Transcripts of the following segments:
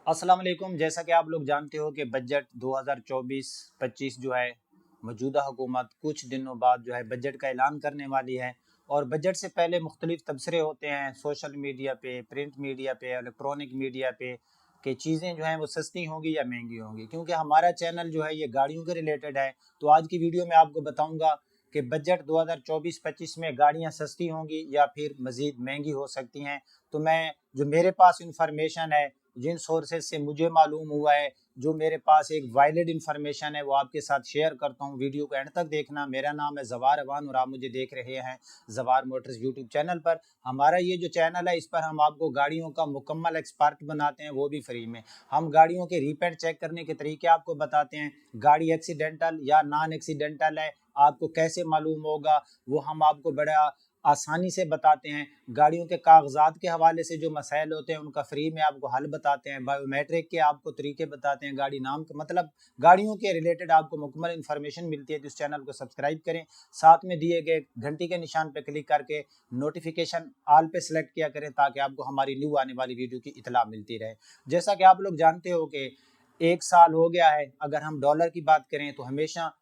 अस्सलाम वालेकुम। जैसा कि आप लोग जानते हो कि बजट 2024-25 जो है मौजूदा हुकूमत कुछ दिनों बाद जो है बजट का ऐलान करने वाली है। और बजट से पहले मुख्तलिफ तबसरे होते हैं सोशल मीडिया पे, प्रिंट मीडिया पे, इलेक्ट्रॉनिक मीडिया पे कि चीज़ें जो हैं वो सस्ती होंगी या महंगी होंगी। क्योंकि हमारा चैनल जो है ये गाड़ियों के रिलेटेड है, तो आज की वीडियो में आपको बताऊंगा कि बजट 2024-25 में गाड़ियां सस्ती होंगी या फिर मज़ीद महंगी हो सकती हैं। तो मैं जो मेरे पास इंफॉर्मेशन है, जिन सोर्सेज से मुझे मालूम हुआ है, जो मेरे पास एक वैलिड इन्फॉर्मेशन है, वो आपके साथ शेयर करता हूँ। वीडियो को एंड तक देखना। मेरा नाम है ज़वार अवान और आप मुझे देख रहे हैं ज़वार मोटर्स यूट्यूब चैनल पर। हमारा ये जो चैनल है, इस पर हम आपको गाड़ियों का मुकम्मल एक्सपर्ट बनाते हैं, वो भी फ्री में। हम गाड़ियों के रिपेयर चेक करने के तरीके आपको बताते हैं। गाड़ी एक्सीडेंटल या नॉन एक्सीडेंटल है, आपको कैसे मालूम होगा, वो हम आपको बड़ा आसानी से बताते हैं। गाड़ियों के कागजात के हवाले से जो मसाइल होते हैं उनका फ्री में आपको हल बताते हैं। बायोमेट्रिक के आपको तरीके बताते हैं। गाड़ी नाम का मतलब गाड़ियों के रिलेटेड आपको मुकम्मल इन्फॉर्मेशन मिलती है। तो इस चैनल को सब्सक्राइब करें, साथ में दिए गए घंटी के निशान पर क्लिक करके नोटिफिकेशन ऑल पे सेलेक्ट किया करें, ताकि आपको हमारी न्यू आने वाली वीडियो की इतला मिलती रहे। जैसा कि आप लोग जानते हो कि एक साल हो गया है, अगर हम डॉलर की बात करें तो हमेशा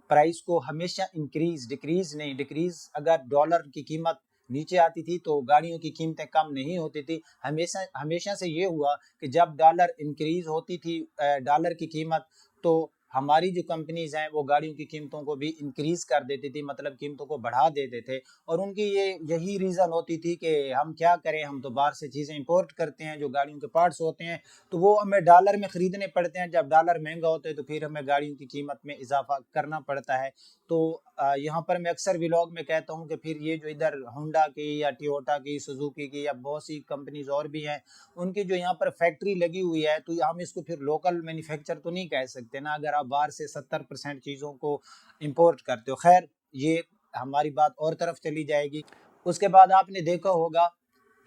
प्राइस को हमेशा इंक्रीज डिक्रीज नहीं, डिक्रीज अगर डॉलर की कीमत नीचे आती थी तो गाड़ियों की कीमतें कम नहीं होती थी। हमेशा हमेशा से ये हुआ कि जब डॉलर इंक्रीज होती थी, डॉलर की कीमत, तो हमारी जो कंपनीज हैं वो गाड़ियों की कीमतों को भी इंक्रीज कर देती थी, मतलब कीमतों को बढ़ा देते थे। और उनकी यही रीज़न होती थी कि हम क्या करें, हम तो बाहर से चीज़ें इंपोर्ट करते हैं, जो गाड़ियों के पार्ट्स होते हैं तो वो हमें डॉलर में ख़रीदने पड़ते हैं। जब डॉलर महंगा होता है तो फिर हमें गाड़ियों की कीमत में इजाफा करना पड़ता है। तो यहाँ पर मैं अक्सर व्लॉग में कहता हूँ कि फिर ये जो इधर होंडा की या टोयोटा की, सुजुकी की या बहुत सी कंपनीज और भी हैं, उनकी जो यहाँ पर फैक्ट्री लगी हुई है, तो हम इसको फिर लोकल मैन्युफैक्चर तो नहीं कह सकते ना, अगर आप बाहर से 70% चीज़ों को इंपोर्ट करते हो। खैर, ये हमारी बात और तरफ चली जाएगी। उसके बाद आपने देखा होगा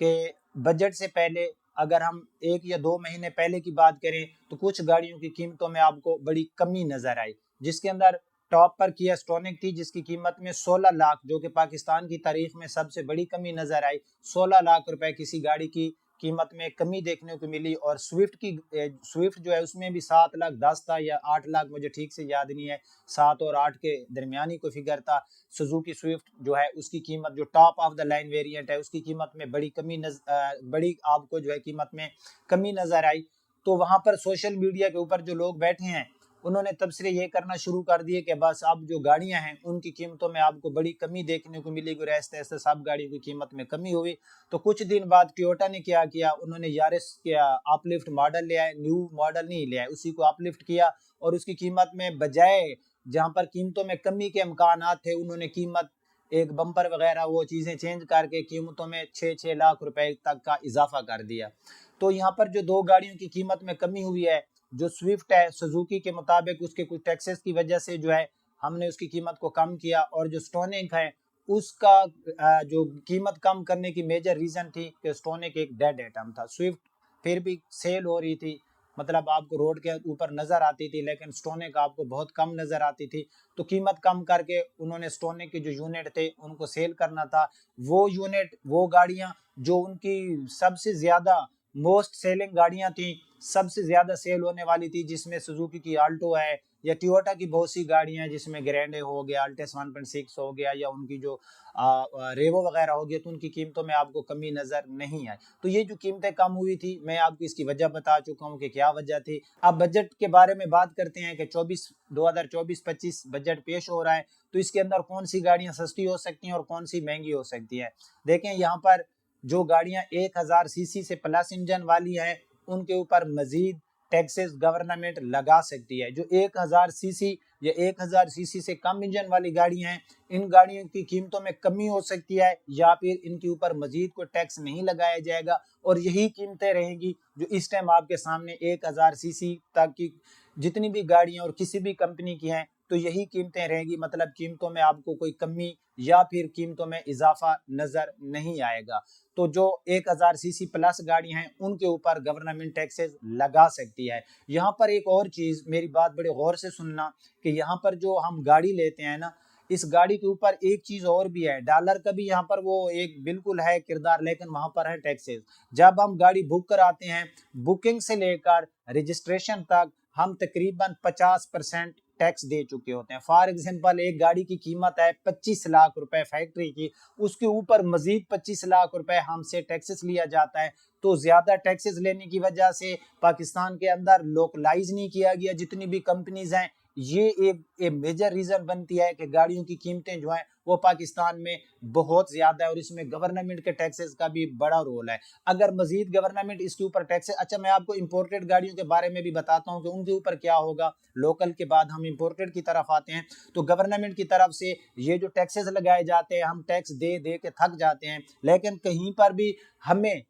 कि बजट से पहले अगर हम 1 या 2 महीने पहले की बात करें तो कुछ गाड़ियों की कीमतों में आपको बड़ी कमी नजर आई, जिसके अंदर टॉप पर किया स्टोनिक थी, जिसकी कीमत में 16 लाख, जो कि पाकिस्तान की तारीख में सबसे बड़ी कमी नजर आई। 16 लाख रुपए किसी गाड़ी की कीमत में कमी देखने को मिली। और स्विफ्ट जो है उसमें भी 7 लाख 10 था या 8 लाख, मुझे ठीक से याद नहीं है, 7 और 8 के दरमियानी कोई फिगर था। सुजुकी स्विफ्ट जो है उसकी कीमत, जो top of the line variant है, उसकी कीमत में बड़ी आपको जो है कीमत में कमी नजर आई। तो वहां पर सोशल मीडिया के ऊपर जो लोग बैठे हैं उन्होंने तबसरे ये करना शुरू कर दिए कि बस अब जो गाड़ियां हैं उनकी कीमतों में आपको बड़ी कमी देखने को मिलेगी। और ऐसे ऐसे सब गाड़ियों की कीमत में कमी हुई। तो कुछ दिन बाद टोयोटा ने क्या किया, उन्होंने यारिस किया अपलिफ्ट मॉडल ले आए, न्यू मॉडल नहीं ले आए, उसी को अपलिफ्ट किया। और उसकी कीमत में बजाय जहां पर कीमतों में कमी के इम्कान थे, उन्होंने कीमत एक बम्पर वगैरह वो चीज़ें चेंज करके कीमतों में 6-6 लाख रुपए तक का इजाफा कर दिया। तो यहाँ पर जो दो गाड़ियों की कीमत में कमी हुई है, जो स्विफ्ट है सुजुकी के मुताबिक उसके कुछ टैक्सेस की वजह से जो है हमने उसकी कीमत को कम किया। और जो स्टोनिक है उसका जो कीमत कम करने की मेजर रीज़न थी कि स्टोनिक एक डेड आइटम था। स्विफ्ट फिर भी सेल हो रही थी, मतलब आपको रोड के ऊपर नज़र आती थी, लेकिन स्टोनिक आपको बहुत कम नज़र आती थी। तो कीमत कम करके उन्होंने स्टोनिक के जो यूनिट थे उनको सेल करना था। वो यूनिट, वो गाड़ियाँ जो उनकी सबसे ज़्यादा मोस्ट सेलिंग गाड़ियाँ थी, सबसे ज़्यादा सेल होने वाली थी, जिसमें सुजुकी की आल्टो है या टोयोटा की बहुत सी गाड़ियाँ हैं, जिसमें ग्रैंडे हो गया, अल्टेस 1.6 हो गया, या उनकी जो रेवो वगैरह हो गया, तो उनकी कीमतों में आपको कमी नज़र नहीं आई। तो ये जो कीमतें कम हुई थी, मैं आपको इसकी वजह बता चुका हूँ कि क्या वजह थी। अब बजट के बारे में बात करते हैं कि 2024-25 बजट पेश हो रहा है, तो इसके अंदर कौन सी गाड़ियाँ सस्ती हो सकती हैं और कौन सी महंगी हो सकती हैं। देखें, यहाँ पर जो गाड़ियाँ 1000 सीसी से प्लस इंजन वाली हैं उनके ऊपर मजीद टैक्सेस गवर्नमेंट लगा सकती है। जो 1000 सीसी या 1000 सीसी से कम इंजन वाली गाड़ियां हैं, इन गाड़ियों की कीमतों में कमी हो सकती है, या फिर इनके ऊपर मजीद कोई टैक्स नहीं लगाया जाएगा। और यही कीमतें रहेंगी जो इस टाइम आपके सामने 1000 सीसी तक की जितनी भी गाड़ियां और किसी भी कंपनी की हैं, तो यही कीमतें रहेगी। मतलब कीमतों में आपको कोई कमी या फिर कीमतों में इजाफा नजर नहीं आएगा। तो जो 1000 सीसी प्लस गाड़ियां हैं उनके ऊपर गवर्नमेंट टैक्सेस लगा सकती है। यहाँ पर एक और चीज़, मेरी बात बड़े गौर से सुनना, कि यहाँ पर जो हम गाड़ी लेते हैं ना, इस गाड़ी के ऊपर एक चीज और भी है, डॉलर का भी यहाँ पर वो एक बिल्कुल है किरदार, लेकिन वहां पर है टैक्सेस। जब हम गाड़ी बुक कराते हैं, बुकिंग से लेकर रजिस्ट्रेशन तक हम तकरीबन 50% टैक्स दे चुके होते हैं। फॉर एग्जांपल, एक गाड़ी की कीमत है 25 लाख रुपए फैक्ट्री की, उसके ऊपर मजीद 25 लाख रुपए हमसे टैक्सेस लिया जाता है। तो ज्यादा टैक्सेस लेने की वजह से पाकिस्तान के अंदर लोकलाइज नहीं किया गया जितनी भी कंपनीज हैं। ये एक मेजर रीजन बनती है कि गाड़ियों की कीमतें जो हैं वो पाकिस्तान में बहुत ज्यादा है, और इसमें गवर्नमेंट के टैक्सेस का भी बड़ा रोल है। अगर मजीद गवर्नमेंट इसके ऊपर टैक्सेस, अच्छा मैं आपको इंपोर्टेड गाड़ियों के बारे में भी बताता हूँ कि उनके ऊपर क्या होगा। लोकल के बाद हम इंपोर्टेड की तरफ आते हैं। तो गवर्नमेंट की तरफ से ये जो टैक्सेस लगाए जाते हैं, हम टैक्स दे दे के थक जाते हैं, लेकिन कहीं पर भी हमें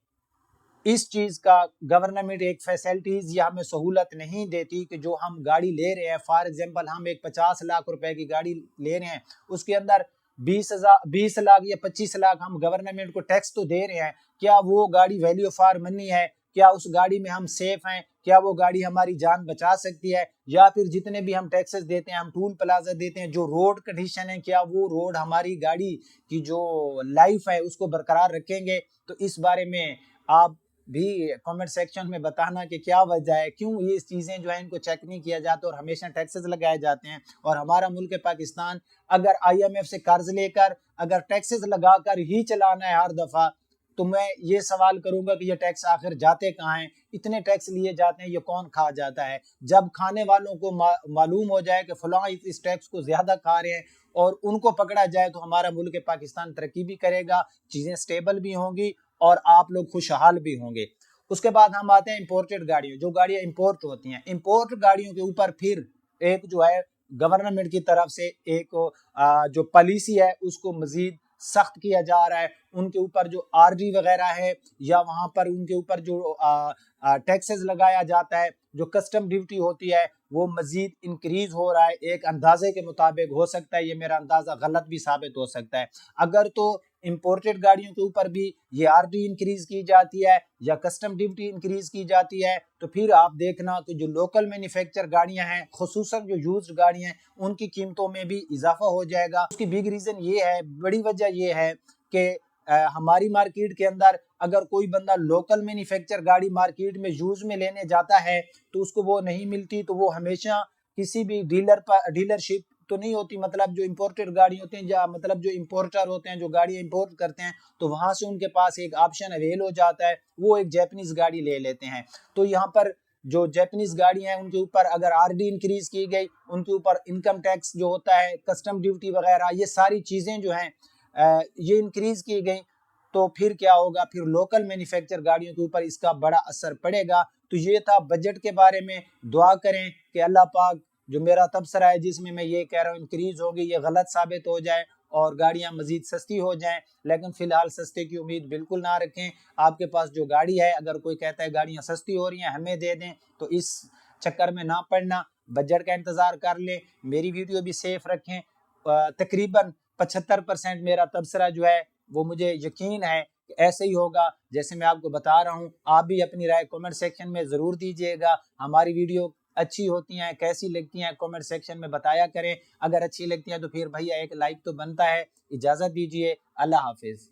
इस चीज का गवर्नमेंट एक फैसिलिटीज या हमें सहूलत नहीं देती कि जो हम गाड़ी ले रहे हैं, फॉर एग्जांपल हम एक 50 लाख रुपए की गाड़ी ले रहे हैं, उसके अंदर 20 लाख या 25 लाख हम गवर्नमेंट को टैक्स तो दे रहे हैं। क्या वो गाड़ी वैल्यू फॉर मनी है? क्या उस गाड़ी में हम सेफ हैं? क्या वो गाड़ी हमारी जान बचा सकती है? या फिर जितने भी हम टैक्सेस देते हैं, हम टूल प्लाजा देते हैं, जो रोड कंडीशन है, क्या वो रोड हमारी गाड़ी की जो लाइफ है उसको बरकरार रखेंगे? तो इस बारे में आप भी कमेंट सेक्शन में बताना कि क्या वजह है, क्यों ये चीजें जो है इनको चेक नहीं किया जाता और हमेशा टैक्सेस लगाए जाते हैं। और हमारा मुल्क पाकिस्तान अगर IMF से कर्ज लेकर अगर टैक्सेस लगाकर ही चलाना है हर दफा, तो मैं ये सवाल करूंगा कि ये टैक्स आखिर जाते कहाँ हैं? इतने टैक्स लिए जाते हैं, ये कौन खा जाता है? जब खाने वालों को मालूम हो जाए कि फलां इस टैक्स को ज्यादा खा रहे हैं और उनको पकड़ा जाए, तो हमारा मुल्क पाकिस्तान तरक्की भी करेगा, चीजें स्टेबल भी होंगी और आप लोग खुशहाल भी होंगे। उसके बाद हम आते हैं इंपोर्टेड गाड़ियों, जो गाड़ियां इंपोर्ट होती हैं। इंपोर्ट गाड़ियों के ऊपर फिर एक जो है गवर्नमेंट की तरफ से एक जो पॉलिसी है उसको मजीद सख्त किया जा रहा है। उनके ऊपर जो RD वगैरह है या वहां पर उनके ऊपर जो टैक्सेस लगाया जाता है, जो कस्टम ड्यूटी होती है, वो मजीद इंक्रीज हो रहा है। एक अंदाजे के मुताबिक, हो सकता है ये मेरा अंदाजा गलत भी साबित हो सकता है। अगर तो इंपोर्टेड गाड़ियों के ऊपर भी ये RD इंक्रीज की जाती है या कस्टम ड्यूटी इंक्रीज की जाती है, तो फिर आप देखना कि जो लोकल मैन्युफैक्चर गाड़ियां हैं, खुसूसन जो यूज्ड गाड़ियां हैं, उनकी कीमतों में भी इजाफा हो जाएगा। उसकी बिग रीजन ये है, बड़ी वजह ये है कि हमारी मार्केट के अंदर अगर कोई बंदा लोकल मैन्युफैक्चर गाड़ी मार्केट में यूज में लेने जाता है तो उसको वो नहीं मिलती, तो वो हमेशा किसी भी डीलरशिप तो नहीं होती, मतलब जो इंपोर्टेड गाड़ी होते हैं या मतलब जो इंपोर्टर होते हैं, जो गाड़ी इंपोर्ट करते हैं, तो वहां से उनके पास एक ऑप्शन अवेल हो जाता है, वो एक जैपनीज गाड़ी ले लेते हैं। तो यहाँ पर जो जैपनीज गाड़ी हैं उनके ऊपर अगर RD इंक्रीज की गई, उनके ऊपर इनकम टैक्स जो होता है, कस्टम ड्यूटी वगैरह, ये सारी चीजें जो हैं ये इंक्रीज की गई, तो फिर क्या होगा? फिर लोकल मैन्युफैक्चर गाड़ियों के ऊपर इसका बड़ा असर पड़ेगा। तो ये था बजट के बारे में। दुआ करें कि अल्लाह पाक जो मेरा तबसरा है जिसमें मैं ये कह रहा हूँ इंक्रीज होगी, ये गलत साबित हो जाए और गाड़ियां मजीद सस्ती हो जाएं। लेकिन फिलहाल सस्ते की उम्मीद बिल्कुल ना रखें। आपके पास जो गाड़ी है, अगर कोई कहता है गाड़ियां सस्ती हो रही हैं हमें दे दें, तो इस चक्कर में ना पड़ना, बजट का इंतजार कर लें। मेरी वीडियो भी सेफ रखें। तकरीबन 75% मेरा तबसरा जो है वो मुझे यकीन है कि ऐसे ही होगा जैसे मैं आपको बता रहा हूँ। आप भी अपनी राय कमेंट सेक्शन में ज़रूर दीजिएगा। हमारी वीडियो अच्छी होती हैं, कैसी लगती हैं, कमेंट सेक्शन में बताया करें। अगर अच्छी लगती हैं तो फिर भैया एक लाइक तो बनता है। इजाज़त दीजिए, अल्लाह हाफिज़।